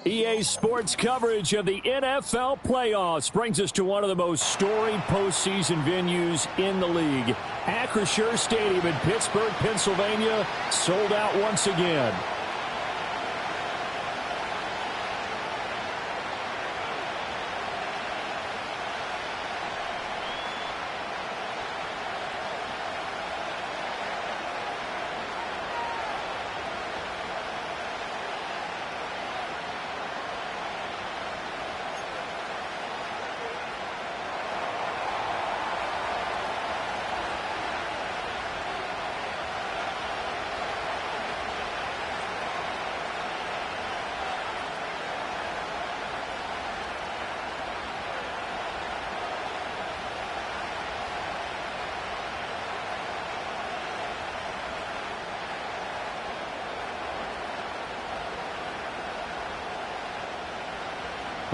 EA Sports coverage of the NFL playoffs brings us to one of the most storied postseason venues in the league. Acrisure Stadium in Pittsburgh, Pennsylvania, sold out once again.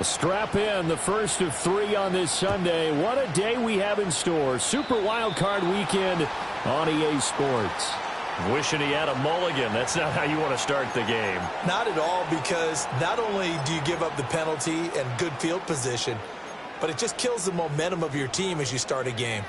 Strap in, the first of 3 on this Sunday. What a day we have in store. Super Wildcard weekend on EA Sports. Wishing he had a mulligan. That's not how you want to start the game. Not at all, because not only do you give up the penalty and good field position, but it just kills the momentum of your team as you start a game.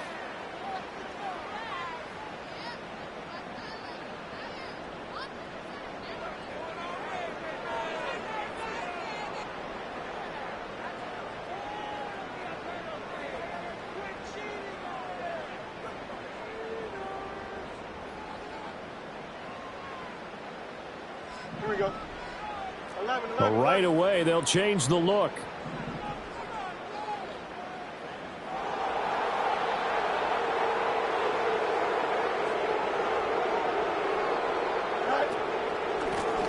But right away, they'll change the look.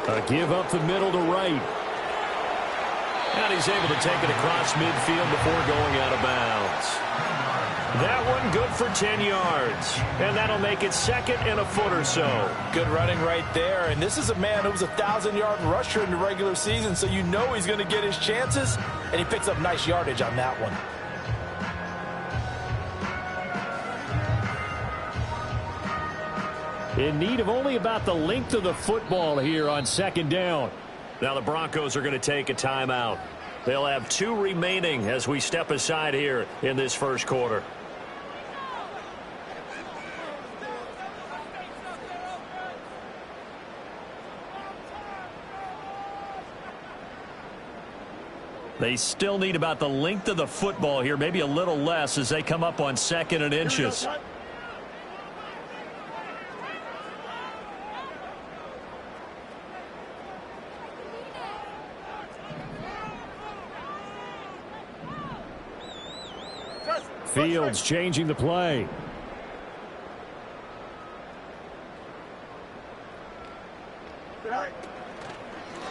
A give up the middle to right. And he's able to take it across midfield before going out of bounds. That one good for 10 yards. And that'll make it second and a foot or so. Good running right there. And this is a man who was a 1,000-yard rusher in the regular season, so you know he's going to get his chances. And he picks up nice yardage on that one. In need of only about the length of the football here on second down. Now the Broncos are going to take a timeout. They'll have 2 remaining as we step aside here in this first quarter. They still need about the length of the football here, maybe a little less as they come up on 2nd and inches. Fields changing the play.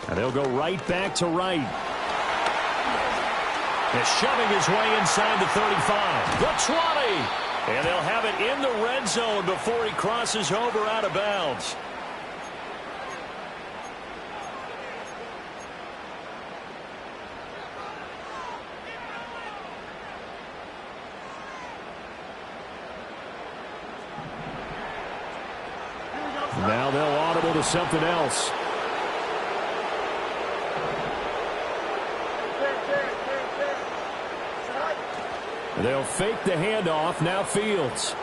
And they'll go right back to right. Is shoving his way inside the 35. The 20. And they'll have it in the red zone before he crosses over out of bounds. Now they'll audible to something else. They'll fake the handoff. Now Fields.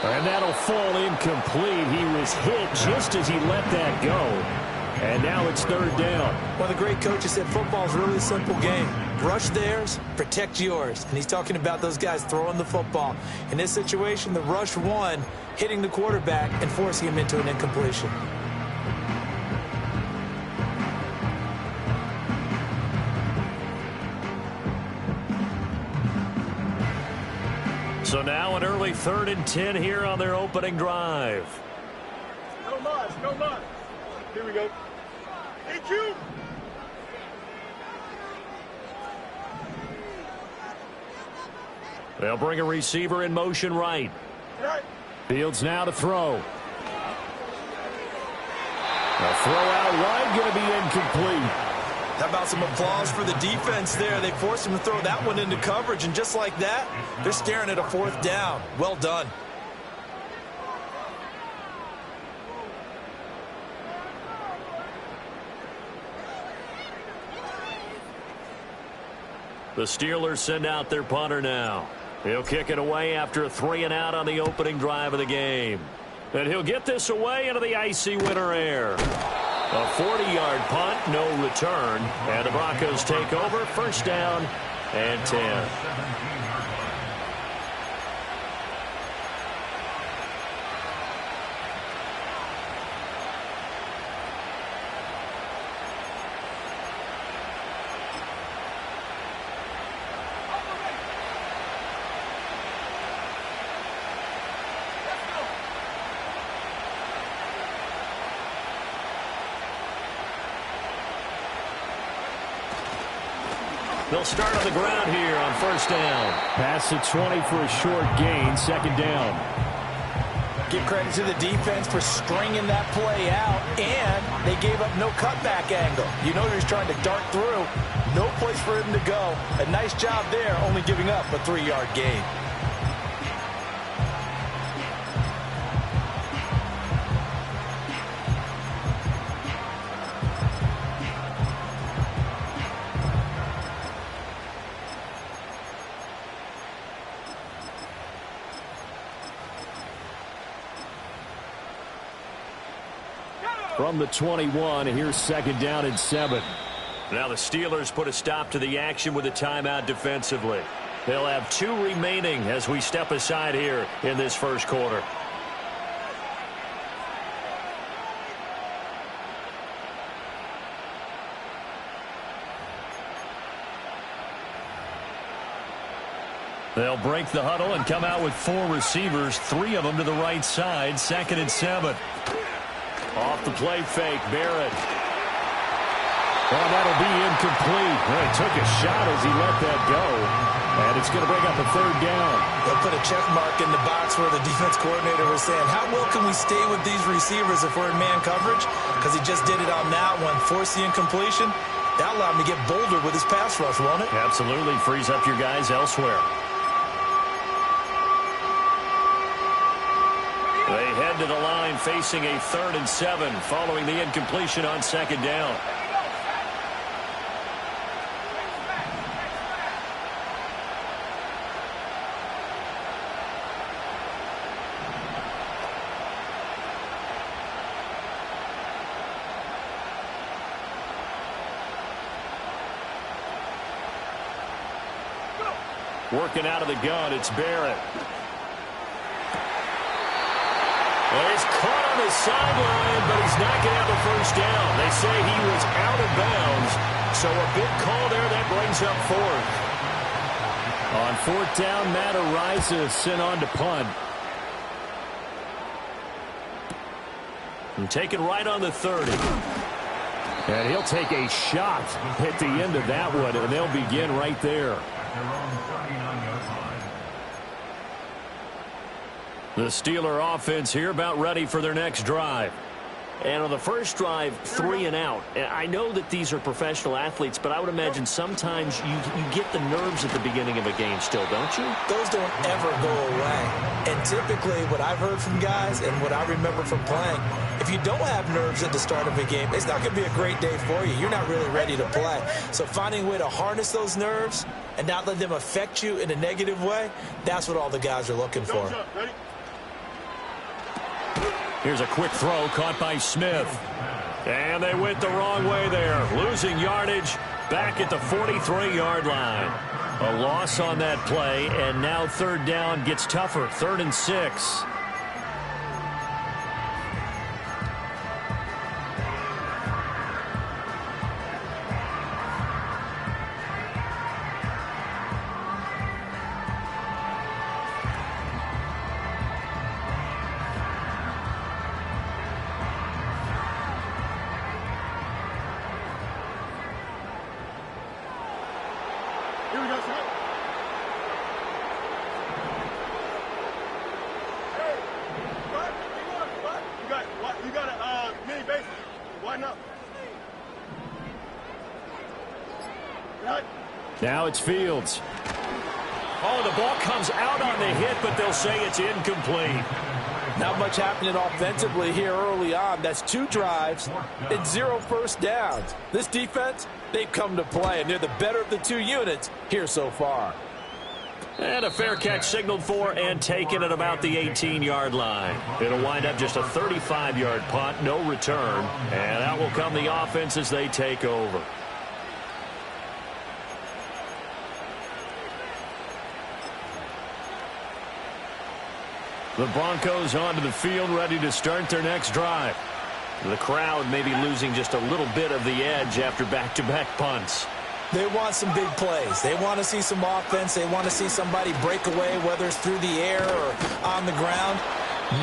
And that'll fall incomplete. He was hit just as he let that go. And now it's 3rd down. One of the great coaches said football's really a simple game. Rush theirs, protect yours. And he's talking about those guys throwing the football. In this situation, the rush won, hitting the quarterback and forcing him into an incompletion. So now an early 3rd and 10 here on their opening drive. No loss, no loss. Here we go. Hey, Q. They'll bring a receiver in motion right. Fields now to throw. A throw out wide, going to be incomplete. How about some applause for the defense there? They forced him to throw that one into coverage, and just like that, they're staring at a 4th down. Well done. The Steelers send out their punter now. He'll kick it away after a 3-and-out on the opening drive of the game. And he'll get this away into the icy winter air. A 40-yard punt, no return. And the Broncos take over, first down and 10. They'll start on the ground here on first down. Pass to 20 for a short gain, second down. Give credit to the defense for stringing that play out, and they gave up no cutback angle. You know he's trying to dart through. No place for him to go. A nice job there, only giving up a 3-yard gain. From the 21, here's second down and 7. Now the Steelers put a stop to the action with a timeout defensively. They'll have 2 remaining as we step aside here in this first quarter. They'll break the huddle and come out with 4 receivers, 3 of them to the right side, second and 7. Off the play fake, Barrett. Well, that'll be incomplete. Well, he took a shot as he let that go. And it's going to bring up a third down. They'll put a check mark in the box where the defense coordinator was saying, how well can we stay with these receivers if we're in man coverage? Because he just did it on that one, forced the incompletion. That allowed him to get bolder with his pass rush, won't it? Absolutely. Frees up your guys elsewhere. They head to the line facing a 3rd and 7 following the incompletion on second down. Working out of the gun, it's Barrett. Well, he's caught on the sideline, but he's not going to have a first down. They say he was out of bounds, so a big call there that brings up 4th. On 4th down, Matt Ariza sent on to punt. And taken right on the 30. And he'll take a shot at the end of that one, and they'll begin right there. The Steeler offense here about ready for their next drive. And on the first drive, 3 and out. I know that these are professional athletes, but I would imagine sometimes you get the nerves at the beginning of a game still, don't you? Those don't ever go away. And typically what I've heard from guys and what I remember from playing, if you don't have nerves at the start of a game, it's not going to be a great day for you. You're not really ready to play. So finding a way to harness those nerves and not let them affect you in a negative way, that's what all the guys are looking for. Here's a quick throw caught by Smith. And they went the wrong way there. Losing yardage back at the 43-yard line. A loss on that play, and now 3rd down gets tougher. 3rd and 6. Now it's Fields. Oh, the ball comes out on the hit, but they'll say it's incomplete. Not much happening offensively here early on. That's 2 drives and 0 first downs. This defense, they've come to play, and they're the better of the 2 units here so far. And a fair catch signaled for and taken at about the 18-yard line. It'll wind up just a 35-yard punt, no return. And out will come the offense as they take over. The Broncos onto the field, ready to start their next drive. The crowd may be losing just a little bit of the edge after back-to-back punts. They want some big plays. They want to see some offense. They want to see somebody break away, whether it's through the air or on the ground.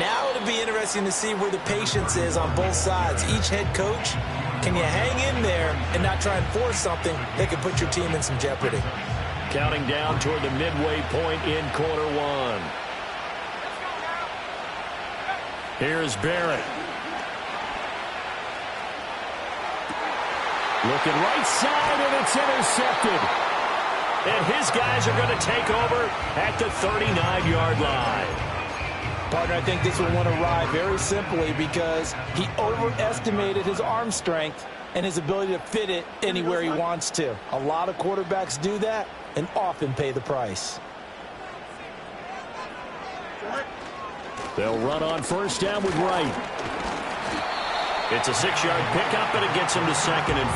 Now it'll be interesting to see where the patience is on both sides. Each head coach, can you hang in there and not try and force something that could put your team in some jeopardy? Counting down toward the midway point in quarter 1. Here's Barrett. Looking right side, and it's intercepted. And his guys are going to take over at the 39-yard line. Partner, I think this will want to ride very simply because he overestimated his arm strength and his ability to fit it anywhere he wants to. A lot of quarterbacks do that and often pay the price. They'll run on first down with Wright. It's a 6-yard pickup, and it gets him to 2nd and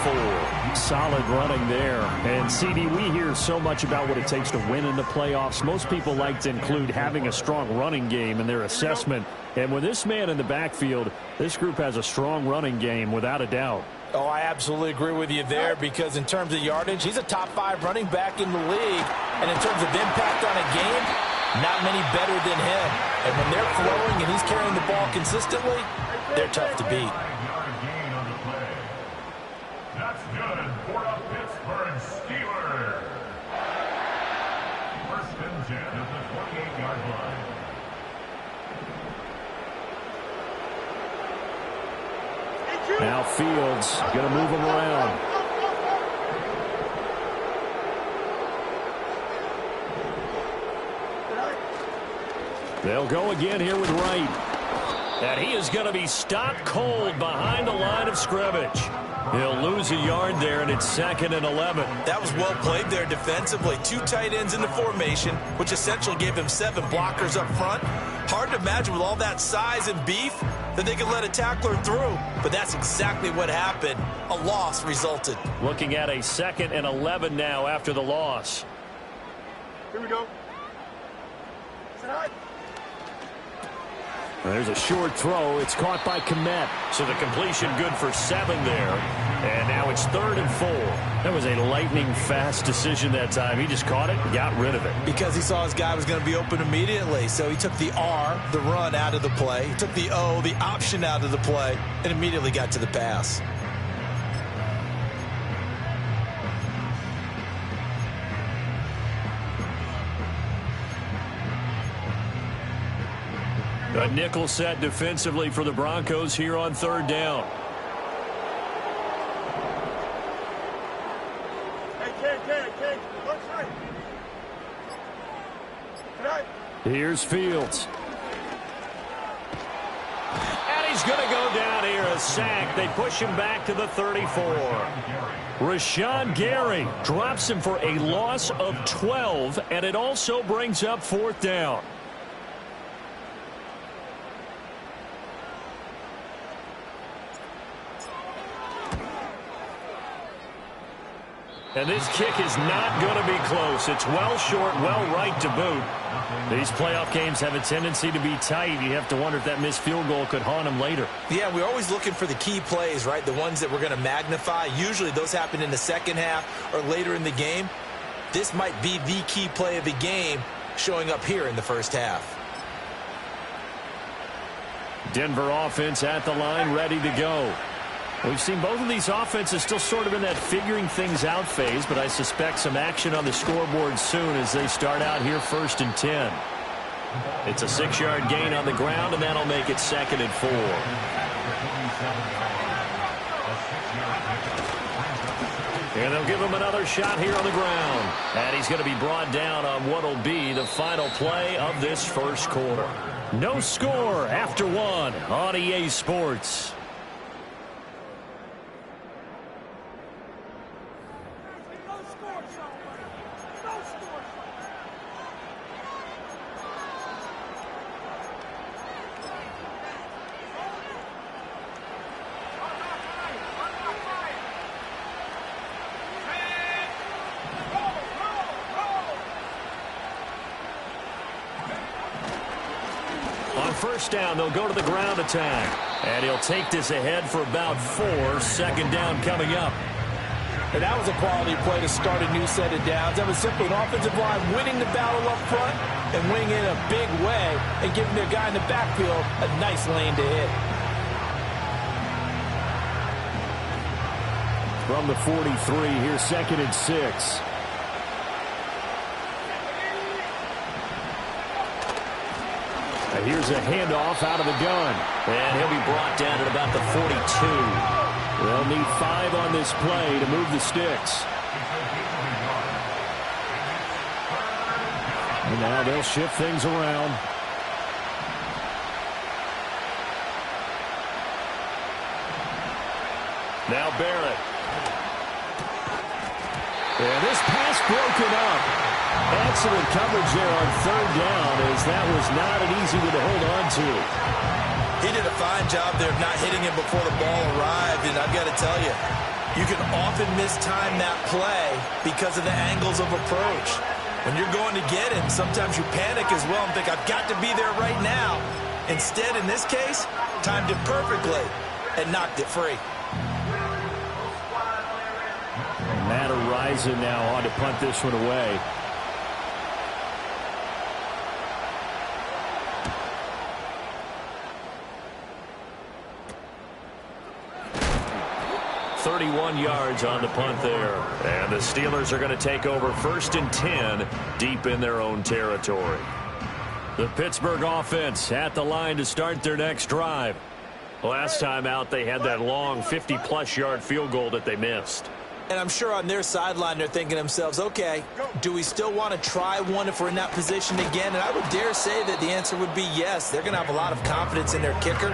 4. Solid running there. And, CD, we hear so much about what it takes to win in the playoffs. Most people like to include having a strong running game in their assessment. And with this man in the backfield, this group has a strong running game without a doubt. Oh, I absolutely agree with you there because in terms of yardage, he's a top 5 running back in the league. And in terms of impact on a game, not many better than him. And when they're flowing and he's carrying the ball consistently, they're tough to beat. That's good for the Pittsburgh Steelers. 1st and 10 at the 28-yard line. Now Fields going to move him around. They'll go again here with Wright. And he is going to be stopped cold behind the line of scrimmage. He'll lose a yard there, and it's 2nd and 11. That was well played there defensively. 2 tight ends in the formation, which essentially gave him 7 blockers up front. Hard to imagine with all that size and beef that they could let a tackler through. But that's exactly what happened. A loss resulted. Looking at a 2nd and 11 now after the loss. Here we go. There's a short throw. It's caught by Kmet. So the completion good for 7 there. And now it's 3rd and 4. That was a lightning-fast decision that time. He just caught it and got rid of it. Because he saw his guy was going to be open immediately. So he took the R, the run, out of the play. He took the O, the option, out of the play, and immediately got to the pass. A nickel set defensively for the Broncos here on 3rd down. Here's Fields. And he's going to go down here, a sack. They push him back to the 34. Rashawn Gary drops him for a loss of 12, and it also brings up 4th down. And this kick is not going to be close. It's well short, well right to boot. These playoff games have a tendency to be tight. You have to wonder if that missed field goal could haunt him later. Yeah, we're always looking for the key plays, right? The ones that we're going to magnify. Usually those happen in the second half or later in the game. This might be the key play of the game showing up here in the first half. Denver offense at the line, ready to go. We've seen both of these offenses still sort of in that figuring things out phase, but I suspect some action on the scoreboard soon as they start out here 1st and 10. It's a 6-yard gain on the ground, and that'll make it 2nd and 4. And they'll give him another shot here on the ground. And he's going to be brought down on what will be the final play of this first quarter. No score after one on EA Sports. First down, they'll go to the ground attack. And he'll take this ahead for about 4. Second down coming up. And that was a quality play to start a new set of downs. That was simply an offensive line winning the battle up front and winning it in a big way and giving their guy in the backfield a nice lane to hit. From the 43, here's 2nd and 6. And here's a handoff out of the gun. And he'll be brought down at about the 42. They'll need 5 on this play to move the sticks. And now they'll shift things around. Now Barrett. And this pass broken up. Excellent coverage there on 3rd down, as that was not an easy one to hold on to. He did a fine job there of not hitting him before the ball arrived, and I've got to tell you, you can often mistime that play because of the angles of approach. When you're going to get him, sometimes you panic as well and think, I've got to be there right now. Instead, in this case, timed it perfectly and knocked it free. Matt Ariza now on to punt this one away. .31 yards on the punt there. And the Steelers are going to take over 1st and 10 deep in their own territory. The Pittsburgh offense at the line to start their next drive. Last time out, they had that long 50-plus yard field goal that they missed. And I'm sure on their sideline they're thinking to themselves, okay, do we still want to try one if we're in that position again? And I would dare say that the answer would be yes. They're going to have a lot of confidence in their kicker.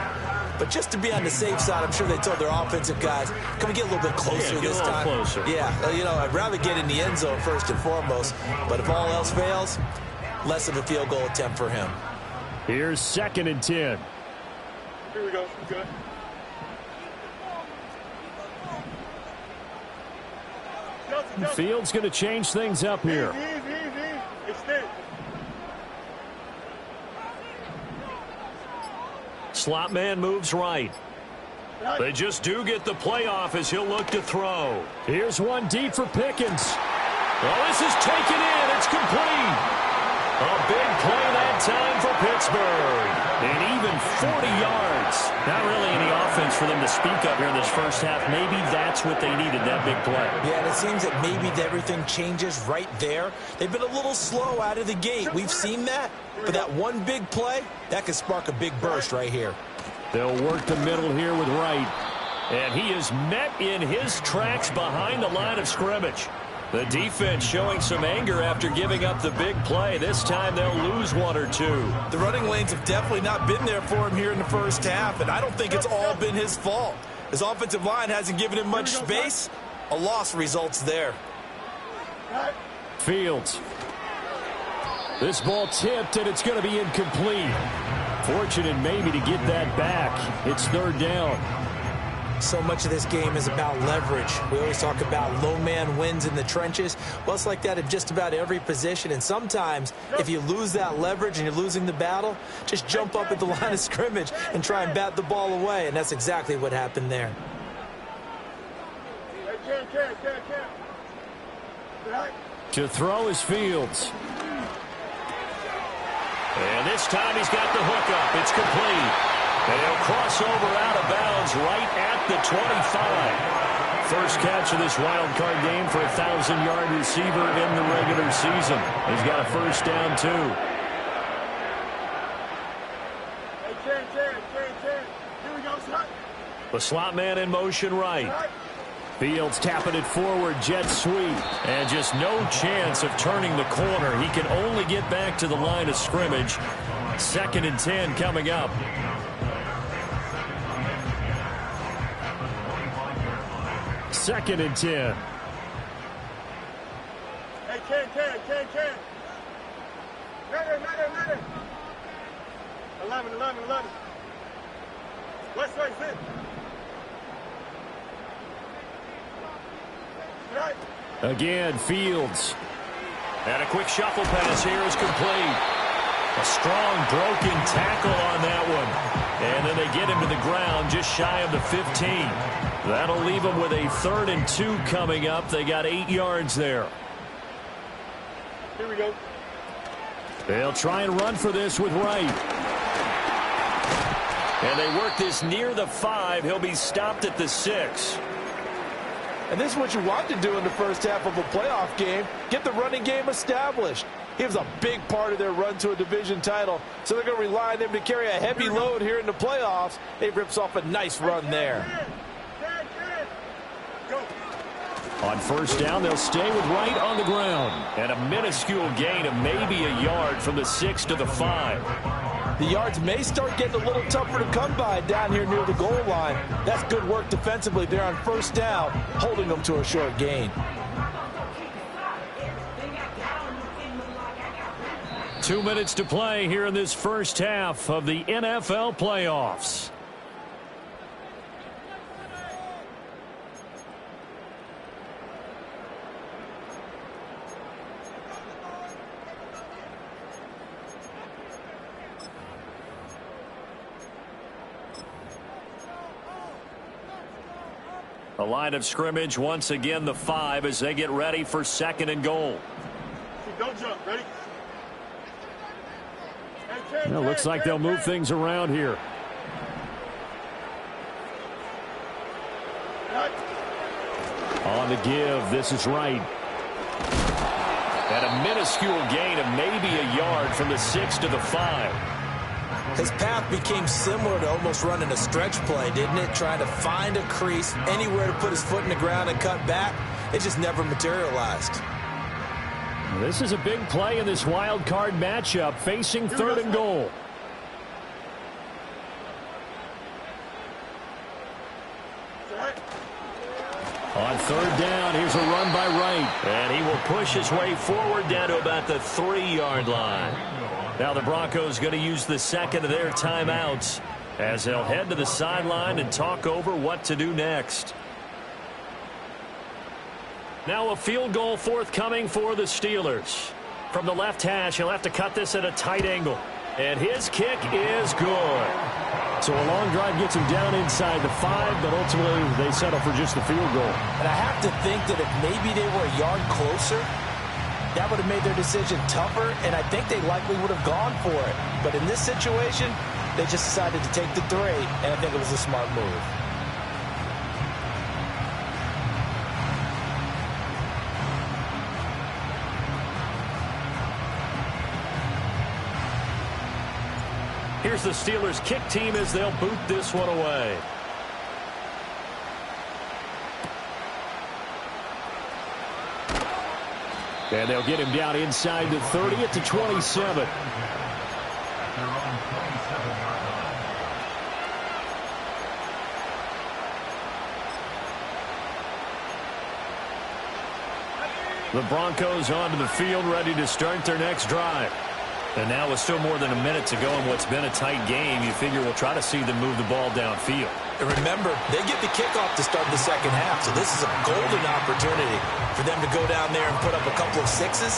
But just to be on the safe side, I'm sure they told their offensive guys, can we get a little bit closer this time? Closer. Yeah, you know, I'd rather get in the end zone first and foremost. But if all else fails, less of a field goal attempt for him. Here's 2nd and 10. Here we go. Good. Fields going to change things up here. Easy. Extend. Slot man moves right. They just do get the playoff as he'll look to throw. Here's one deep for Pickens. Well, this is taken in. It's complete. A big play that time for Pittsburgh. And even 40 yards. Not really any offense for them to speak of here in this first half. Maybe that's what they needed, that big play. Yeah, and it seems that maybe everything changes right there. They've been a little slow out of the gate. We've seen that. But that one big play, that could spark a big burst right here. They'll work the middle here with Wright. And he is met in his tracks behind the line of scrimmage. The defense showing some anger after giving up the big play. This time they'll lose 1 or 2. The running lanes have definitely not been there for him here in the first half, and I don't think it's all been his fault. His offensive line hasn't given him much space. A loss results there. Fields. This ball tipped, and it's going to be incomplete. Fortunate maybe to get that back. It's 3rd down. So much of this game is about leverage. We always talk about low man wins in the trenches. Well, it's like that at just about every position. And sometimes, if you lose that leverage and you're losing the battle, just jump up at the line of scrimmage and try and bat the ball away. And that's exactly what happened there. To throw is Fields. And this time he's got the hook up. It's complete. And he'll cross over out of bounds right at the 25. First catch of this wild card game for a 1,000-yard receiver in the regular season. He's got a first down, too. Hey, Here we go, son. The slot man in motion right. Fields tapping it forward, jet sweep. And just no chance of turning the corner. He can only get back to the line of scrimmage. 2nd and 10 coming up. Second and 10. Hey, Ken. Matter. 11. West side, sit. Right. Again, Fields. And a quick shuffle pass here is complete. A strong broken tackle on that one. And then they get him to the ground just shy of the 15. That'll leave them with a 3rd and 2 coming up. They got 8 yards there. Here we go. They'll try and run for this with Wright. And they work this near the 5. He'll be stopped at the 6. And this is what you want to do in the first half of a playoff game. Get the running game established. He was a big part of their run to a division title, so they're going to rely on him to carry a heavy load here in the playoffs. He rips off a nice run there. On first down, they'll stay with Wright on the ground. And a minuscule gain of maybe a yard from the 6 to the 5. The yards may start getting a little tougher to come by down here near the goal line. That's good work defensively there on first down, holding them to a short gain. 2 minutes to play here in this first half of the NFL playoffs. The line of scrimmage once again the 5 as they get ready for 2nd and goal. Don't jump. Ready? It looks like they'll move things around here. On the give, this is Wright. And a minuscule gain of maybe a yard from the 6 to the 5. His path became similar to almost running a stretch play, didn't it? Trying to find a crease, anywhere to put his foot in the ground and cut back. It just never materialized. This is a big play in this wild card matchup, facing 3rd and goal. On 3rd down, here's a run by Wright. And he will push his way forward down to about the 3-yard line. Now the Broncos going to use the 2nd of their timeouts as they'll head to the sideline and talk over what to do next. Now a field goal forthcoming for the Steelers. From the left hash, he'll have to cut this at a tight angle. And his kick is good. So a long drive gets him down inside the 5, but ultimately they settle for just the field goal. And I have to think that if maybe they were a yard closer, that would have made their decision tougher, and I think they likely would have gone for it. But in this situation, they just decided to take the 3, and I think it was a smart move. Here's the Steelers kick team as they'll boot this one away. And they'll get him down inside the 30 at the 27. The Broncos onto the field, ready to start their next drive. And now with still more than a minute to go in what's been a tight game, you figure we'll try to see them move the ball downfield. And remember, they get the kickoff to start the second half, so this is a golden opportunity for them to go down there and put up a couple of 6s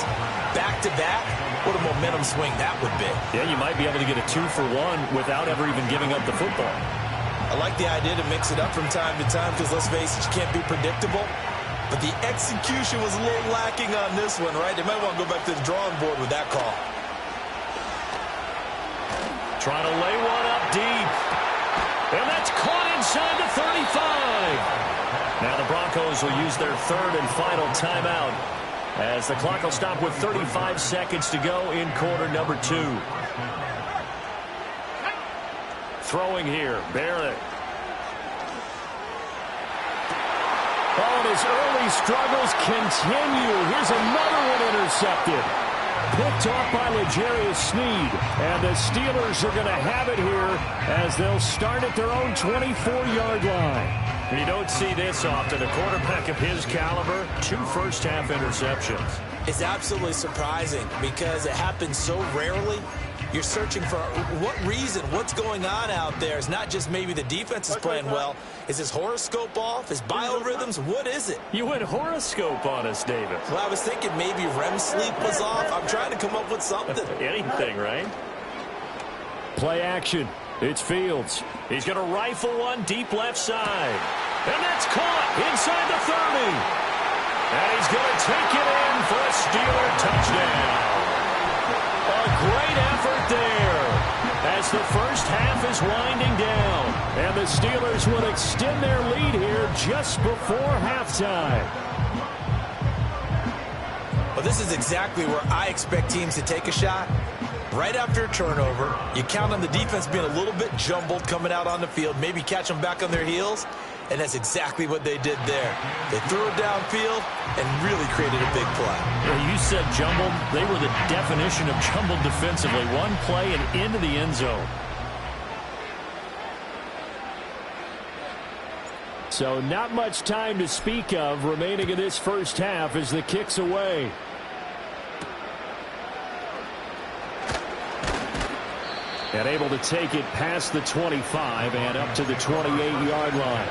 back-to-back. What a momentum swing that would be. Yeah, you might be able to get a 2-for-1 without ever even giving up the football. I like the idea to mix it up from time to time because, let's face it, you can't be predictable. But the execution was a little lacking on this one, right? They might want to go back to the drawing board with that call. Trying to lay one up deep. And that's caught inside the 35. Now the Broncos will use their 3rd and final timeout as the clock will stop with 35 seconds to go in quarter number 2. Throwing here, Barrett. Oh, and his early struggles continue. Here's another one intercepted. Picked off by L'Jarius Sneed. And the Steelers are going to have it here as they'll start at their own 24-yard line. You don't see this often. A quarterback of his caliber, 2 first-half interceptions. It's absolutely surprising because it happens so rarely. You're searching for what reason, what's going on out there. It's not just maybe the defense is playing well. Is his horoscope off? His biorhythms? What is it? You went horoscope on us, David. Well, I was thinking maybe REM sleep was off. I'm trying to come up with something. Anything, right? Play action. It's Fields. He's going to rifle one deep left side. And that's caught inside the 30. And he's going to take it in for a Steeler touchdown. A great effort there as the first half is winding down. And the Steelers will extend their lead here just before halftime. Well, this is exactly where I expect teams to take a shot. Right after a turnover, you count on the defense being a little bit jumbled coming out on the field, maybe catch them back on their heels, and that's exactly what they did there. They threw it downfield and really created a big play. You said jumbled. They were the definition of jumbled defensively. One play and into the end zone. So not much time to speak of remaining in this first half as the kick's away. And able to take it past the 25 and up to the 28-yard line.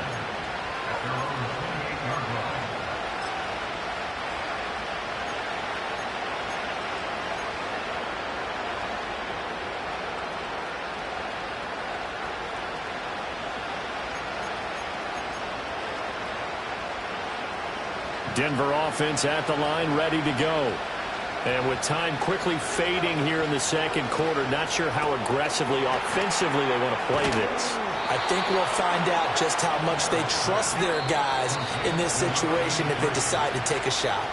Denver offense at the line, ready to go. And with time quickly fading here in the second quarter, not sure how aggressively, offensively they want to play this. I think we'll find out just how much they trust their guys in this situation if they decide to take a shot.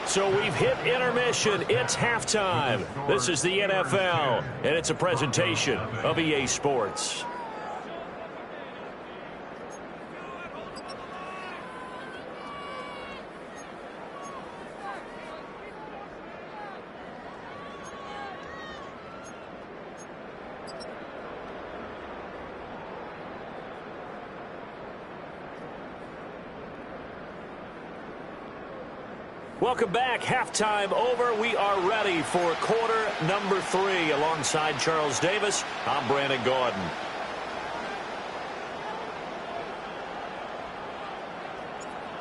So we've hit intermission. It's halftime. This is the NFL, and it's a presentation of EA Sports. Welcome back. Halftime over. We are ready for quarter number 3. Alongside Charles Davis, I'm Brandon Gaudin.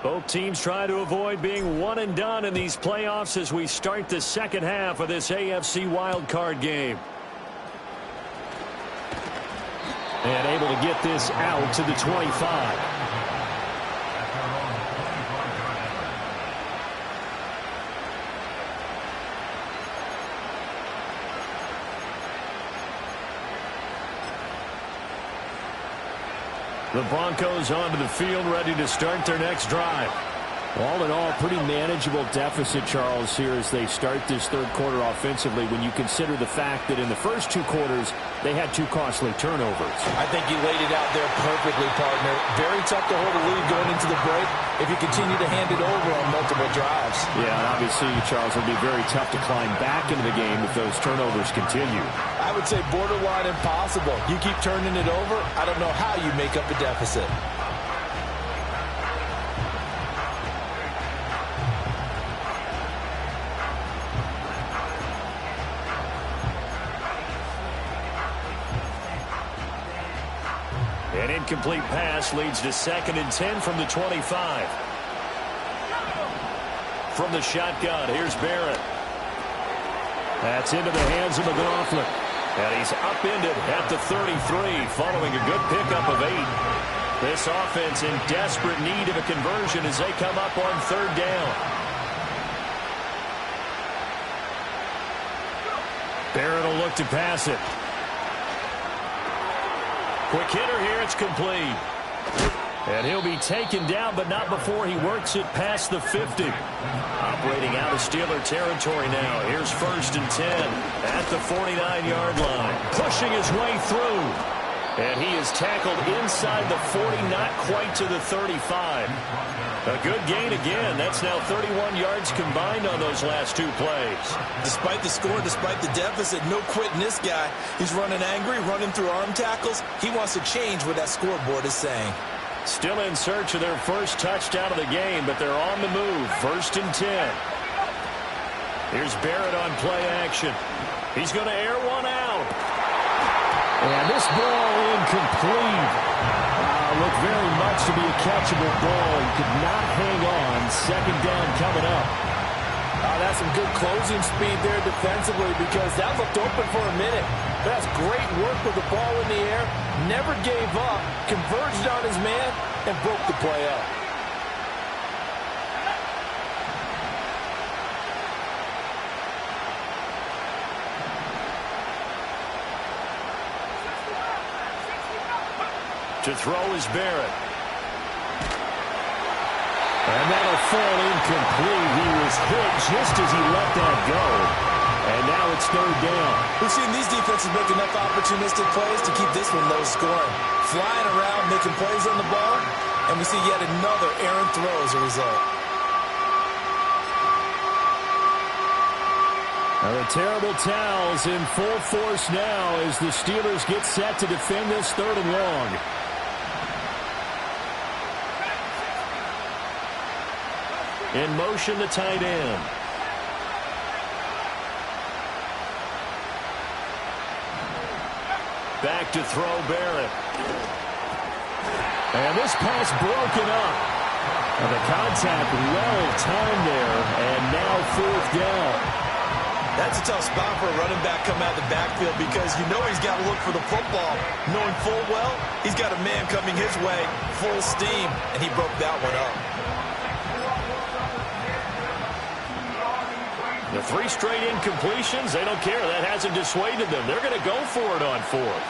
Both teams try to avoid being one and done in these playoffs as we start the second half of this AFC Wildcard game. And able to get this out to the 25. The Broncos onto the field, ready to start their next drive. All in all, pretty manageable deficit, Charles, here as they start this third quarter offensively when you consider the fact that in the first 2 quarters, they had 2 costly turnovers. I think you laid it out there perfectly, partner. Very tough to hold a lead going into the break if you continue to hand it over on multiple drives. Yeah, and obviously, Charles, it would be very tough to climb back into the game if those turnovers continue. I would say borderline impossible. You keep turning it over, I don't know how you make up a deficit. An incomplete pass leads to 2nd and 10 from the 25. From the shotgun, here's Barrett. That's into the hands of McLaughlin. And he's upended at the 33 following a good pickup of 8. This offense in desperate need of a conversion as they come up on 3rd down. Barrett will look to pass it. Quick hitter here, it's complete. And he'll be taken down, but not before he works it past the 50. Operating out of Steeler territory now. Here's 1st and 10 at the 49-yard line. Pushing his way through. And he is tackled inside the 40, not quite to the 35. A good gain again. That's now 31 yards combined on those last two plays. Despite the score, despite the deficit, no quitting this guy. He's running angry, running through arm tackles. He wants to change what that scoreboard is saying. Still in search of their first touchdown of the game, but they're on the move. 1st and 10. Here's Barrett on play action. He's going to air one out. And this ball incomplete. Looked very much to be a catchable ball. He could not hang on. 2nd down coming up. That's some good closing speed there defensively because that looked open for a minute. That's great work with the ball in the air. Never gave up. Converged on his man and broke the play up. To throw is Barrett. And that'll fall incomplete. He was hit just as he let that go. And now it's 3rd down. We've seen these defenses make enough opportunistic plays to keep this one low scoring. Flying around, making plays on the ball, and we see yet another errant throw as a result. Now the terrible towels in full force now as the Steelers get set to defend this 3rd and long. In motion, the tight end. Back to throw Barrett. And this pass broken up. And the contact well timed there. And now 4th down. That's a tough spot for a running back coming out of the backfield because you know he's got to look for the football. Knowing full well, he's got a man coming his way, full steam, and he broke that one up. The 3 straight incompletions, they don't care. That hasn't dissuaded them. They're going to go for it on 4th.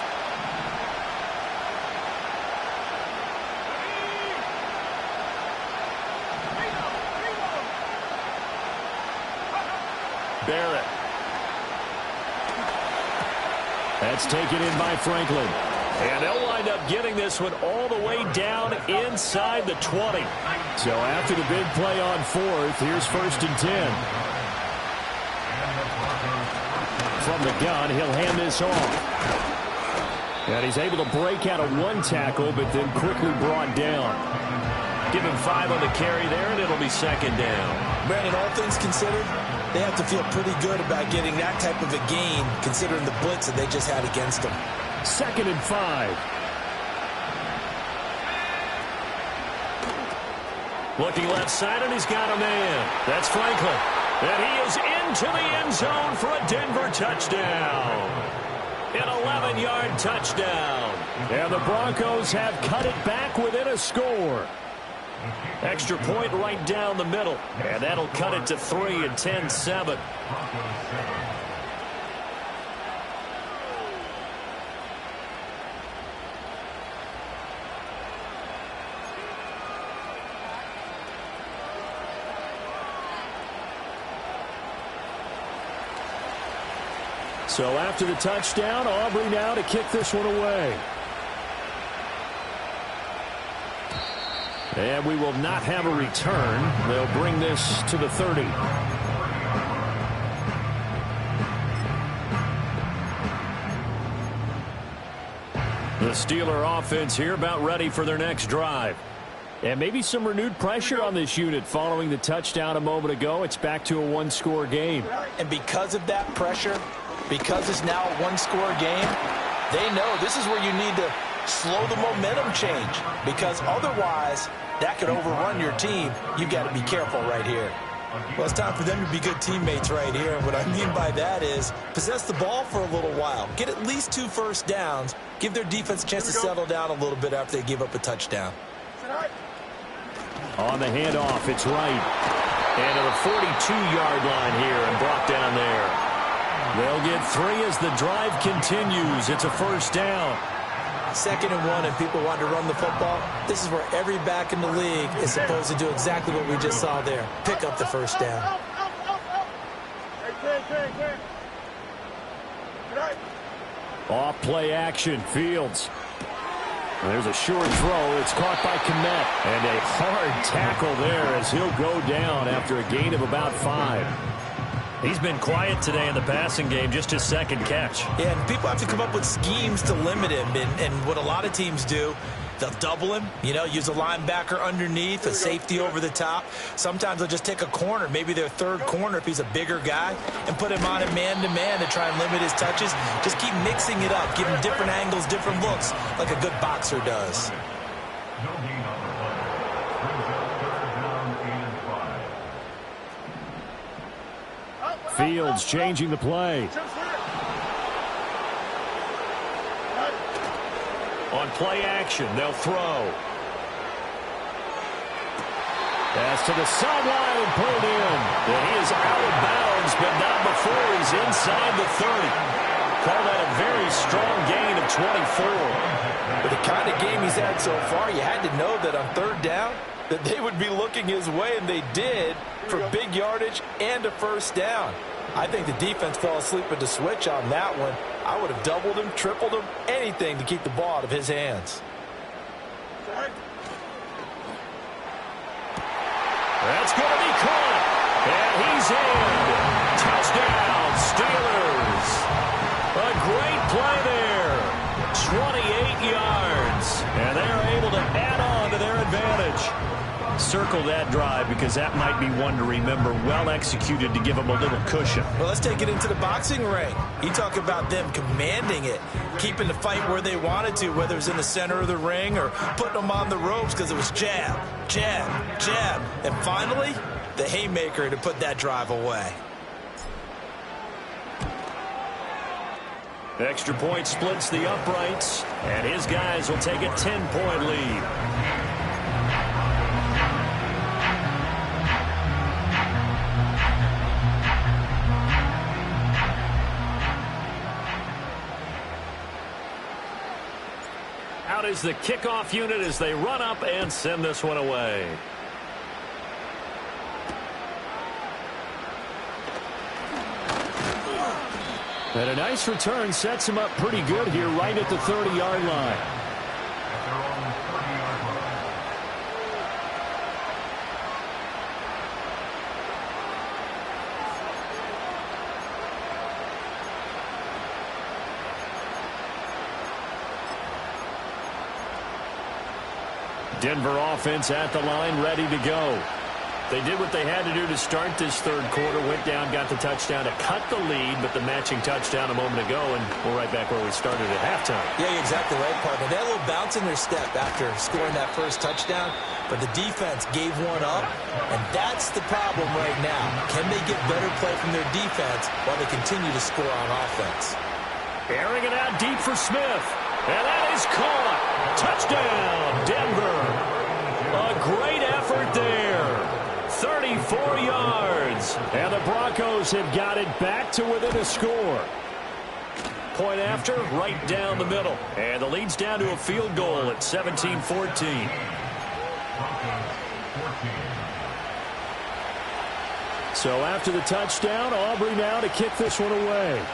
Barrett. That's taken in by Franklin. And they'll wind up getting this one all the way down inside the 20. So after the big play on 4th, here's 1st and 10. From the gun, he'll hand this off. And he's able to break out of 1 tackle, but then quickly brought down. Give him 5 on the carry there, and it'll be 2nd down. Brandon, all things considered, they have to feel pretty good about getting that type of a gain, considering the blitz that they just had against them. 2nd and 5. Looking left side, and he's got a man. That's Franklin. And he is into the end zone for a Denver touchdown. An 11-yard touchdown. And the Broncos have cut it back within a score. Extra point right down the middle. And that'll cut it to 3 and 10-7. So after the touchdown, Aubrey now to kick this one away. And we will not have a return. They'll bring this to the 30. The Steeler offense here about ready for their next drive. And maybe some renewed pressure on this unit following the touchdown a moment ago. It's back to a 1-score game. And because of that pressure, because it's now a 1-score game, they know this is where you need to slow the momentum change, because otherwise that could overrun your team. You've got to be careful right here. Well, it's time for them to be good teammates right here. What I mean by that is possess the ball for a little while. Get at least 2 first downs. Give their defense a chance to settle down a little bit after they give up a touchdown. On the handoff, it's right. And to the 42-yard line here and brought down there. They'll get 3 as the drive continues. It's a 1st down. 2nd and 1, and people want to run the football. This is where every back in the league is supposed to do exactly what we just saw there. Pick up the 1st down. Off play action. Fields. There's a short throw. It's caught by Kmet. And a hard tackle there as he'll go down after a gain of about 5. He's been quiet today in the passing game, just his second catch. Yeah, and people have to come up with schemes to limit him. And what a lot of teams do, they'll double him, use a linebacker underneath, a safety over the top. Sometimes they'll just take a corner, maybe their third corner if he's a bigger guy, and put him on a man-to-man to try and limit his touches. Just keep mixing it up, give him different angles, different looks, like a good boxer does. Fields changing the play. On play action, they'll throw. Pass to the sideline and pulled in. And he is out of bounds, but not before he's inside the 30. Call that a very strong gain of 24. With the kind of game he's had so far, you had to know that on third down, that they would be looking his way, and they did, for big yardage and a first down. I think the defense fell asleep at the switch on that one. I would have doubled him, tripled him, anything to keep the ball out of his hands. That's going to be caught. And he's in. Touchdown, Steelers. A great play there. 28 yards. And they're able to add on to their advantage. Circle that drive because that might be one to remember. Well executed to give them a little cushion. Well, let's take it into the boxing ring. You talk about them commanding it, keeping the fight where they wanted to, whether it was in the center of the ring or putting them on the ropes because it was jab, jab, jab. And finally, the haymaker to put that drive away. Extra point splits the uprights, and his guys will take a 10-point lead. Out is the kickoff unit as they run up and send this one away. And a nice return sets him up pretty good here right at the 30-yard line. Denver offense at the line, ready to go. They did what they had to do to start this third quarter. Went down, got the touchdown to cut the lead, but the matching touchdown a moment ago, and we're right back where we started at halftime. Yeah, you're exactly right, partner. They had a little bounce in their step after scoring that first touchdown, but the defense gave one up, and that's the problem right now. Can they get better play from their defense while they continue to score on offense? Airing it out deep for Smith, and that is caught. Touchdown, Denver. A great effort there. 34 yards. And the Broncos have got it back to within a score. Point after, right down the middle. And the lead's down to a field goal at 17-14. So after the touchdown, Aubrey now to kick this one away.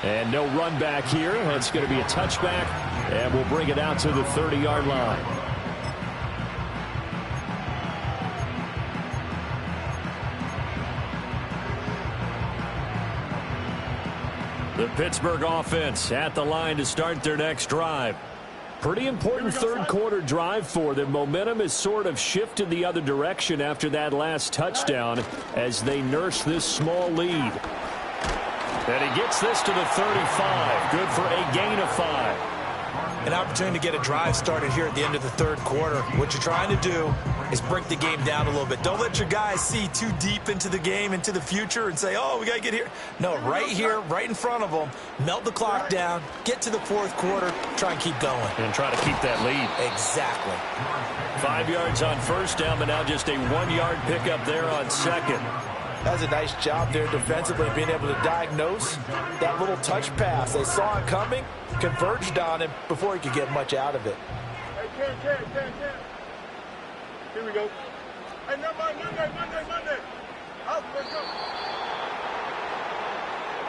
And no run back here. That's going to be a touchback. And we'll bring it out to the 30-yard line. The Pittsburgh offense at the line to start their next drive. Pretty important third quarter drive for them. Momentum has sort of shifted the other direction after that last touchdown as they nurse this small lead. And he gets this to the 35. Good for a gain of 5. An opportunity to get a drive started here at the end of the third quarter. What you're trying to do is break the game down a little bit. Don't let your guys see too deep into the game, into the future, and say, oh, we got to get here. No, right here, right in front of them, melt the clock down, get to the fourth quarter, try and keep going. And try to keep that lead. Exactly. 5 yards on first down, but now just a 1-yard pickup there on second. That's a nice job there defensively, being able to diagnose that little touch pass. They saw it coming, converged on him before he could get much out of it. Hey, Ken. Here we go. Hey, Monday. Out, let's go.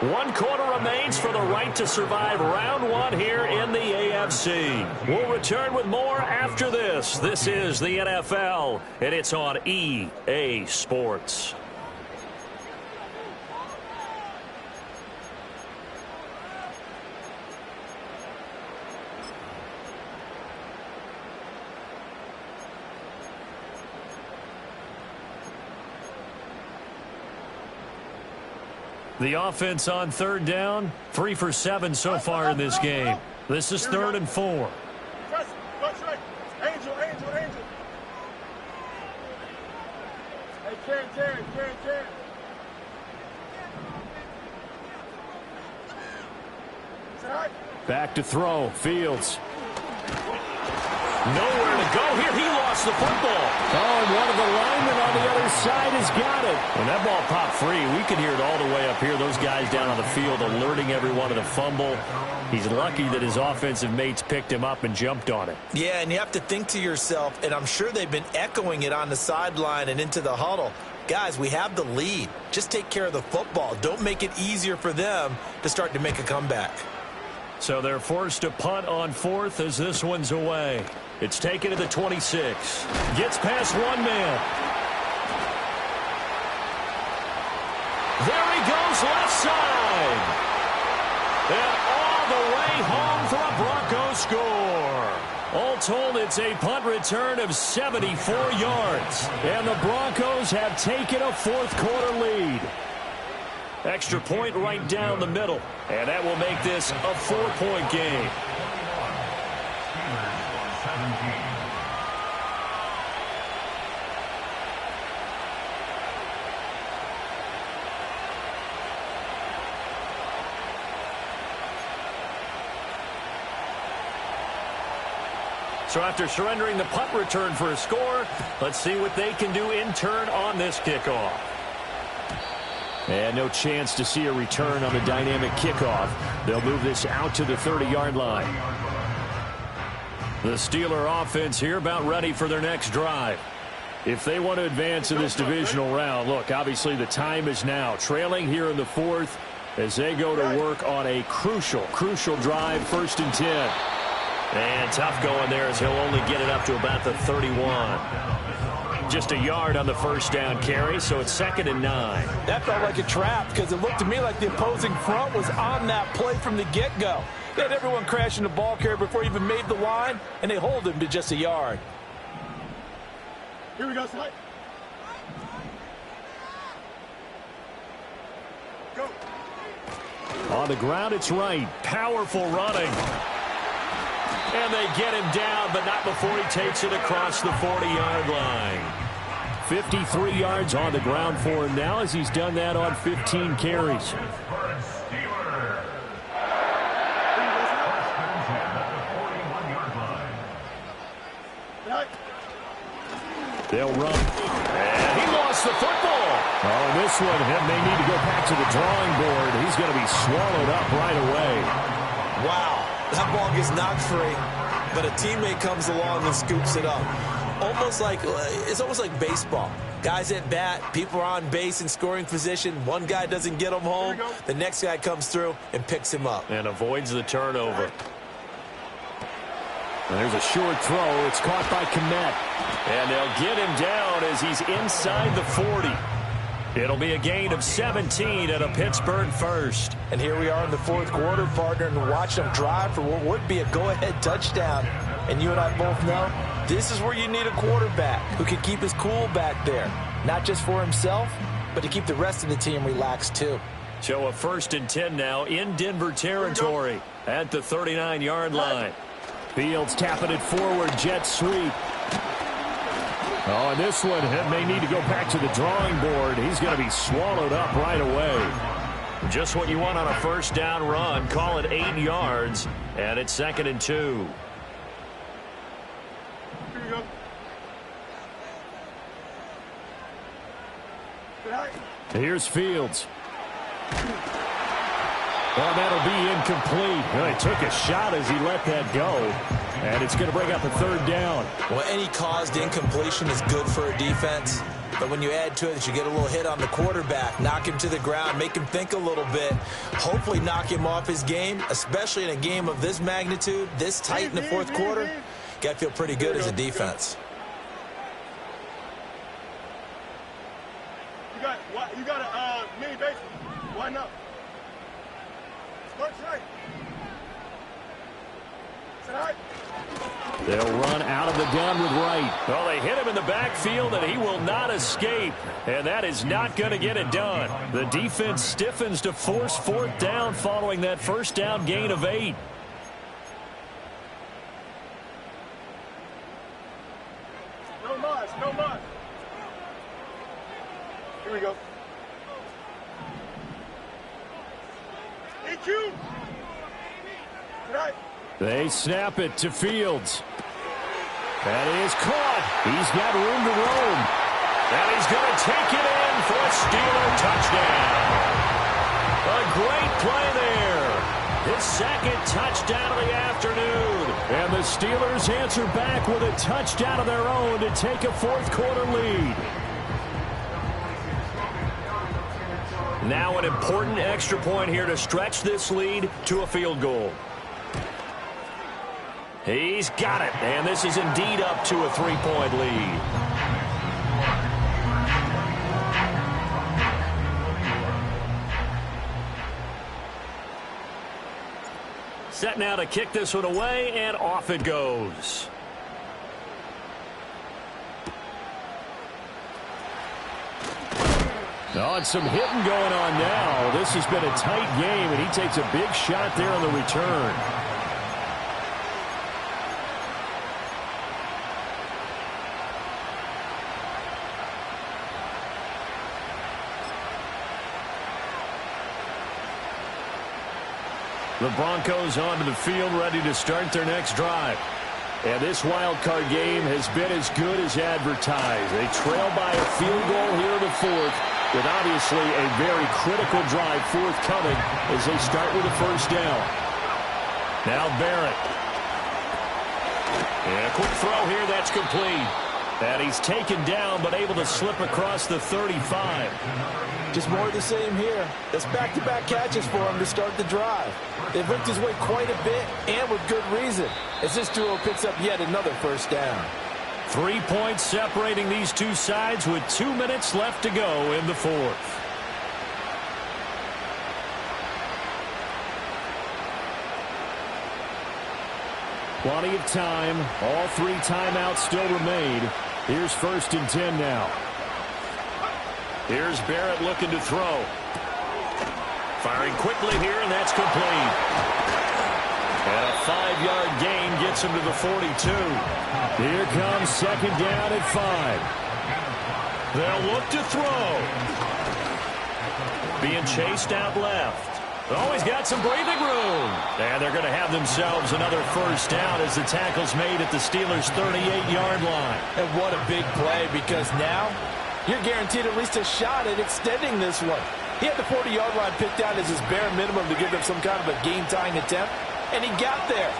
1 quarter remains for the right to survive round 1 here in the AFC. We'll return with more after this. This is the NFL, and it's on EA Sports. The offense on 3rd down, 3 for 7 so far in this game. This is 3rd and 4. Angel. Hey, Karen. Back to throw. Fields. Nowhere to go here. He lost the football. Oh, and one of the linemen on the other side has got it. When that ball popped free, we could hear it all the way up here. Those guys down on the field alerting everyone of the fumble. He's lucky that his offensive mates picked him up and jumped on it. Yeah, and you have to think to yourself, and I'm sure they've been echoing it on the sideline and into the huddle. Guys, we have the lead. Just take care of the football. Don't make it easier for them to start to make a comeback. So they're forced to punt on 4th as this one's away. It's taken to the 26. Gets past one man. There he goes, left side. And all the way home for a Broncos score. All told, it's a punt return of 74 yards. And the Broncos have taken a 4th quarter lead. Extra point right down the middle. And that will make this a 4-point game. So after surrendering the punt return for a score, let's see what they can do in turn on this kickoff. And no chance to see a return on the dynamic kickoff. They'll move this out to the 30-yard line. The Steeler offense here about ready for their next drive. If they want to advance in this divisional round, look, obviously the time is now. Trailing here in the 4th as they go to work on a crucial drive, 1st and 10. And tough going there as he'll only get it up to about the 31. Just a yard on the 1st down carry, so it's 2nd and 9. That felt like a trap because it looked to me like the opposing front was on that play from the get-go. They had everyone crashing the ball carrier before he even made the line, and they hold him to just a yard. Here we go, Slide. Go. On the ground, it's right. Powerful running. And they get him down, but not before he takes it across the 40-yard line. 53 yards on the ground for him now as he's done that on 15 carries. They'll run. And he lost the football. Oh, this one may need to go back to the drawing board. He's going to be swallowed up right away. Wow. That ball gets knocked free, but a teammate comes along and scoops it up. It's almost like baseball. Guys at bat, people are on base in scoring position. One guy doesn't get him home. The next guy comes through and picks him up. And avoids the turnover. And there's a short throw. It's caught by Kmet. And they'll get him down as he's inside the 40. It'll be a gain of 17 at a Pittsburgh 1st. And here we are in the 4th quarter, partner, and watch them drive for what would be a go-ahead touchdown. And you and I both know this is where you need a quarterback who can keep his cool back there. Not just for himself, but to keep the rest of the team relaxed too. So a 1st and 10 now in Denver territory at the 39-yard line. Fields tapping it forward, jet sweep. Oh, and this one may need to go back to the drawing board. He's going to be swallowed up right away. Just what you want on a 1st down run. Call it 8 yards, and it's 2nd and 2. Here we go. Here's Fields. Well, that'll be incomplete. Well, he took a shot as he let that go. And it's going to bring up a third down. Well, any caused incompletion is good for a defense. But when you add to it that you get a little hit on the quarterback, knock him to the ground, make him think a little bit, hopefully knock him off his game, especially in a game of this magnitude, this tight in the fourth quarter, you got to feel pretty good as a defense. You got a mini base. Why not? What's right? They'll run out of the gun with Wright. Well, they hit him in the backfield, and he will not escape. And that is not going to get it done. The defense stiffens to force fourth down following that first down gain of 8. No mas, no mas. Here we go. EQ. Tonight. They snap it to Fields. That is caught. He's got room to roam. And he's going to take it in for a Steeler touchdown. A great play there. His second touchdown of the afternoon. And the Steelers answer back with a touchdown of their own to take a fourth quarter lead. Now an important extra point here to stretch this lead to a field goal. He's got it, and this is indeed up to a 3-point lead. Set now to kick this one away, and off it goes. Oh, and some hitting going on now. This has been a tight game, and he takes a big shot there on the return. The Broncos onto the field, ready to start their next drive. And this wild card game has been as good as advertised. They trail by a field goal here in the fourth, with obviously a very critical drive forthcoming as they start with a first down. Now Barrett. And a quick throw here, that's complete. And he's taken down, but able to slip across the 35. Just more of the same here. That's back-to-back catches for him to start the drive. They've licked his way quite a bit, and with good reason, as this duo picks up yet another first down. 3 points separating these two sides with 2 minutes left to go in the fourth. Plenty of time. All 3 timeouts still remain. Here's 1st and 10 now. Here's Barrett looking to throw. Firing quickly here, and that's complete. And a 5-yard gain gets him to the 42. Here comes 2nd down at 5. They'll look to throw. Being chased out left. Oh, he's got some breathing room. And they're going to have themselves another first down as the tackle's made at the Steelers' 38-yard line. And what a big play, because now you're guaranteed at least a shot at extending this one. He had the 40-yard line picked out as his bare minimum to give them some kind of a game-tying attempt, and he got there.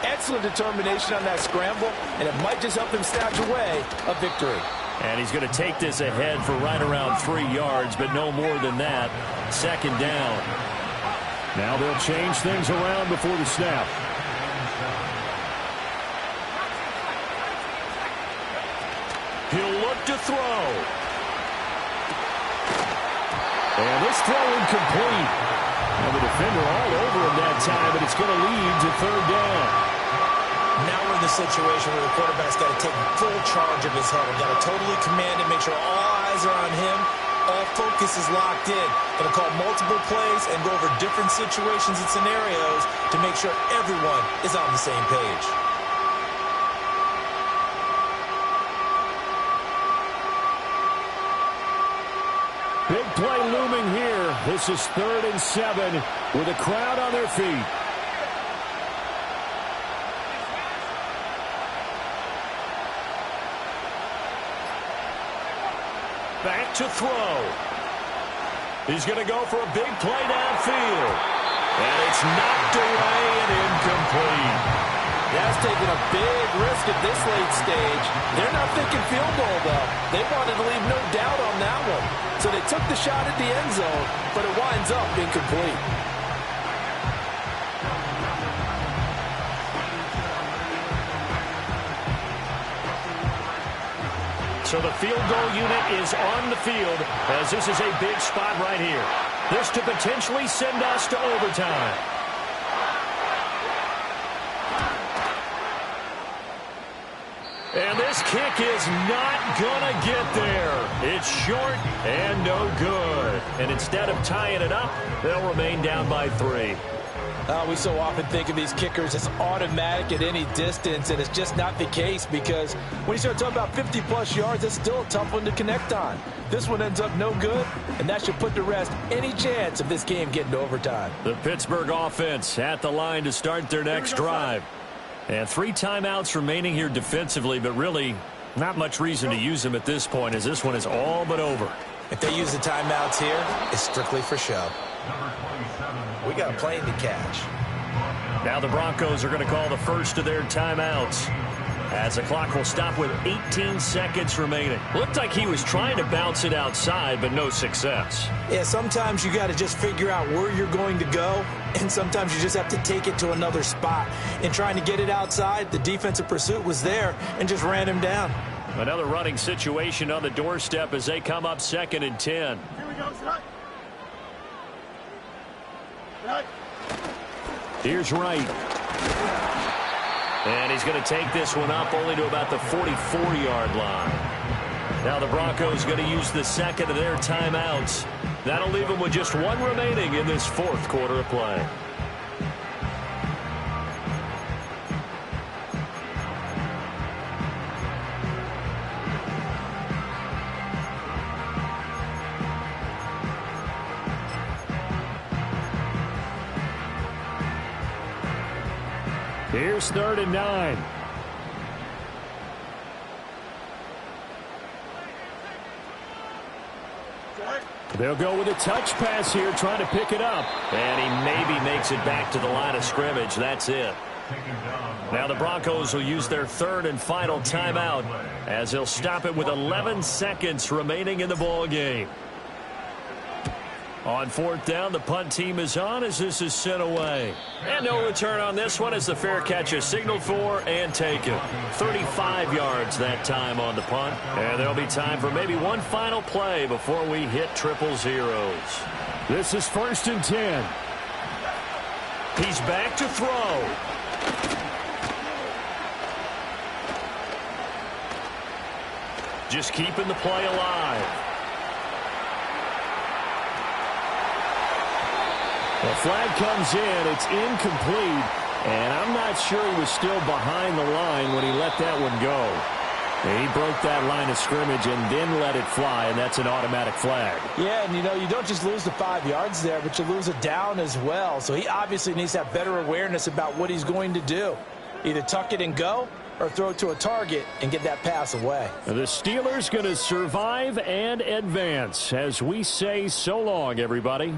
Excellent determination on that scramble, and it might just help him snatch away a victory. And he's going to take this ahead for right around 3 yards, but no more than that. 2nd down. Now they'll change things around before the snap. He'll look to throw. And this throw incomplete. And the defender all over him that time, but it's going to lead to 3rd down. Now we're in the situation where the quarterback's got to take full charge of his huddle. Got to totally command it, make sure all eyes are on him. All focus is locked in. Going to call multiple plays and go over different situations and scenarios to make sure everyone is on the same page. Big play looming here. This is 3rd and 7 with a crowd on their feet. Back to throw. He's going to go for a big play downfield. And it's knocked away and incomplete. That's taking a big risk at this late stage. They're not thinking field goal, though. They wanted to leave no doubt on that one. So they took the shot at the end zone, but it winds up incomplete. So the field goal unit is on the field as this is a big spot right here. This to potentially send us to overtime. And this kick is not going to get there. It's short and no good. And instead of tying it up, they'll remain down by 3. We so often think of these kickers as automatic at any distance, and it's just not the case because when you start talking about 50-plus yards, that's still a tough one to connect on. This one ends up no good, and that should put to rest any chance of this game getting to overtime. The Pittsburgh offense at the line to start their next drive. And 3 timeouts remaining here defensively, but really not much reason to use them at this point as this one is all but over. If they use the timeouts here, it's strictly for show. We got a plane to catch. Now the Broncos are going to call the first of their timeouts as the clock will stop with 18 seconds remaining. Looked like he was trying to bounce it outside, but no success. Yeah, sometimes you got to just figure out where you're going to go, and sometimes you just have to take it to another spot. In trying to get it outside, the defensive pursuit was there and just ran him down. Another running situation on the doorstep as they come up 2nd and 10. Here we go, Scott. Right. Here's Wright. And he's going to take this one up only to about the 44-yard line. Now the Broncos going to use the second of their timeouts. That'll leave them with just 1 remaining in this 4th quarter of play. Here's 3rd and 9. They'll go with a touch pass here, trying to pick it up. And he maybe makes it back to the line of scrimmage. That's it. Now the Broncos will use their 3rd and final timeout as they'll stop it with 11 seconds remaining in the ball game. On 4th down, the punt team is on as this is sent away. And no return on this one as the fair catch is signaled for and taken. 35 yards that time on the punt. And there'll be time for maybe one final play before we hit 000. This is 1st and 10. He's back to throw. Just keeping the play alive. The flag comes in. It's incomplete. And I'm not sure he was still behind the line when he let that one go. And he broke that line of scrimmage and then let it fly, and that's an automatic flag. Yeah, and you don't just lose the 5 yards there, but you lose a down as well. So he obviously needs to have better awareness about what he's going to do. Either tuck it and go or throw it to a target and get that pass away. The Steelers going to survive and advance as we say so long, everybody.